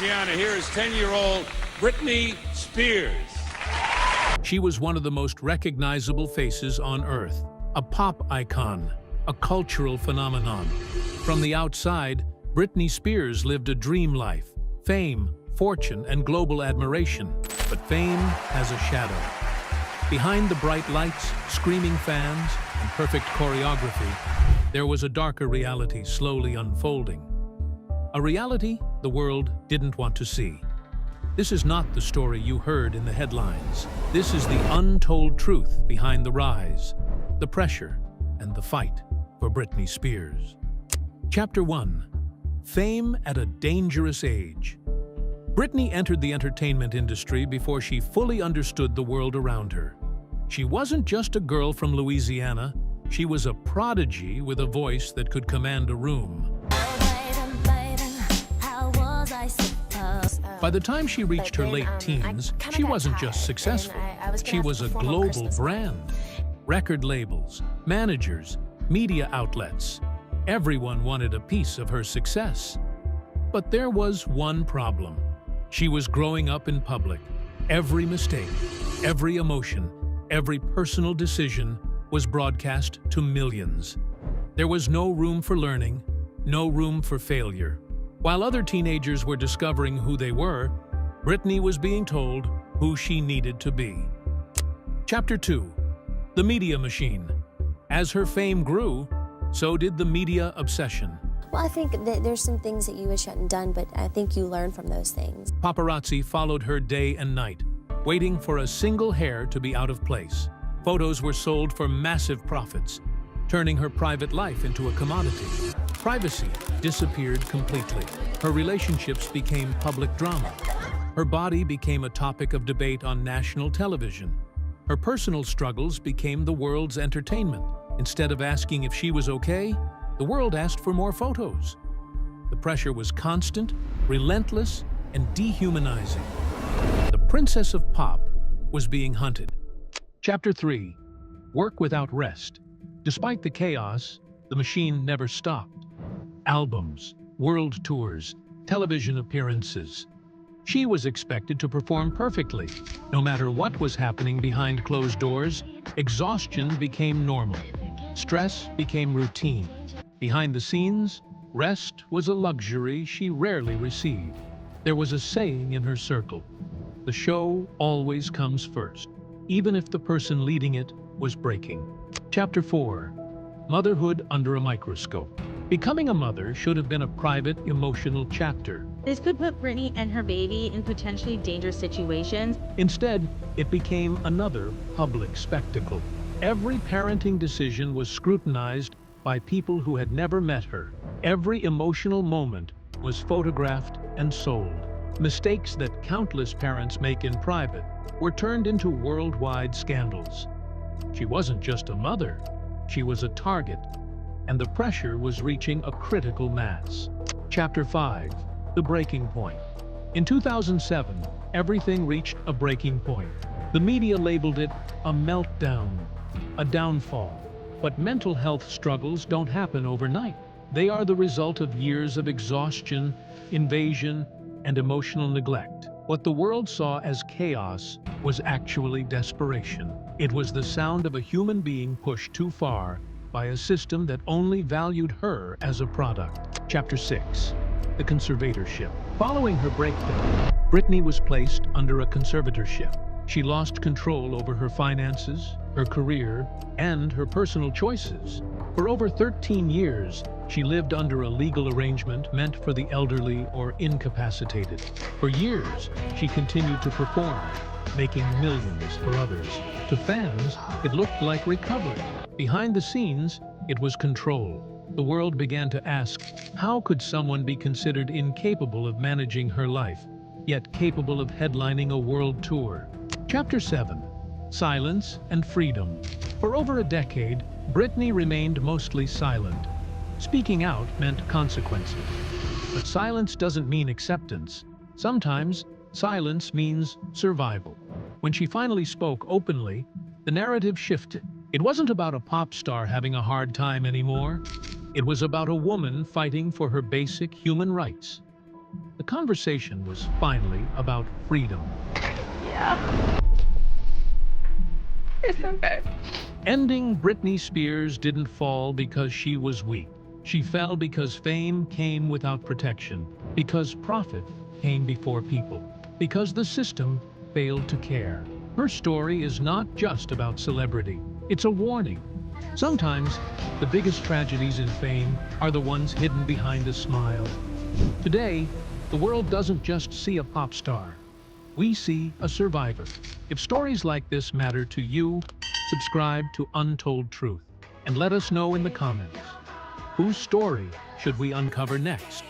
Rihanna, here is 10-year-old Britney Spears. She was one of the most recognizable faces on Earth, a pop icon, a cultural phenomenon. From the outside, Britney Spears lived a dream life, fame, fortune, and global admiration. But fame has a shadow. Behind the bright lights, screaming fans, and perfect choreography, there was a darker reality slowly unfolding. A reality the world didn't want to see. This is not the story you heard in the headlines. This is the untold truth behind the rise, the pressure, and the fight for Britney Spears. Chapter 1. Fame at a Dangerous Age. Britney entered the entertainment industry before she fully understood the world around her. She wasn't just a girl from Louisiana, she was a prodigy with a voice that could command a room. By the time she reached her late teens, she wasn't just successful, she was a global brand. Record labels, managers, media outlets, everyone wanted a piece of her success. But there was one problem. She was growing up in public. Every mistake, every emotion, every personal decision was broadcast to millions. There was no room for learning, no room for failure. While other teenagers were discovering who they were, Britney was being told who she needed to be. Chapter 2. The Media Machine. As her fame grew, so did the media obsession. Well, I think that there's some things that you wish hadn't done, but I think you learn from those things. Paparazzi followed her day and night, waiting for a single hair to be out of place. Photos were sold for massive profits, turning her private life into a commodity. Privacy disappeared completely. Her relationships became public drama. Her body became a topic of debate on national television. Her personal struggles became the world's entertainment. Instead of asking if she was okay, the world asked for more photos. The pressure was constant, relentless, and dehumanizing. The Princess of Pop was being hunted. Chapter 3. Work without rest. Despite the chaos, the machine never stopped. Albums, world tours, television appearances. She was expected to perform perfectly. No matter what was happening behind closed doors, exhaustion became normal. Stress became routine. Behind the scenes, rest was a luxury she rarely received. There was a saying in her circle: the show always comes first, even if the person leading it was breaking. Chapter 4. Motherhood under a microscope. Becoming a mother should have been a private, emotional chapter. This could put Britney and her baby in potentially dangerous situations. Instead, it became another public spectacle. Every parenting decision was scrutinized by people who had never met her. Every emotional moment was photographed and sold. Mistakes that countless parents make in private were turned into worldwide scandals. She wasn't just a mother, she was a target, and the pressure was reaching a critical mass. Chapter 5. The Breaking Point. In 2007, everything reached a breaking point. The media labeled it a meltdown, a downfall. But mental health struggles don't happen overnight. They are the result of years of exhaustion, invasion, and emotional neglect. What the world saw as chaos was actually desperation. It was the sound of a human being pushed too far by a system that only valued her as a product. Chapter 6. The Conservatorship. Following her breakdown, Britney was placed under a conservatorship. She lost control over her finances, her career, and her personal choices. For over 13 years, she lived under a legal arrangement meant for the elderly or incapacitated. For years, she continued to perform, making millions for others. To fans, it looked like recovery. Behind the scenes, it was control. The world began to ask, how could someone be considered incapable of managing her life, yet capable of headlining a world tour? Chapter 7. Silence and Freedom. For over a decade, Britney remained mostly silent. Speaking out meant consequences. But silence doesn't mean acceptance. Sometimes, silence means survival. When she finally spoke openly, the narrative shifted. It wasn't about a pop star having a hard time anymore. It was about a woman fighting for her basic human rights. The conversation was finally about freedom. Yeah. It's okay. Ending Britney Spears didn't fall because she was weak. She fell because fame came without protection, because profit came before people, because the system failed to care. Her story is not just about celebrity. It's a warning. Sometimes, the biggest tragedies in fame are the ones hidden behind a smile. Today, the world doesn't just see a pop star. We see a survivor. If stories like this matter to you, subscribe to Untold Truth and let us know in the comments. Whose story should we uncover next?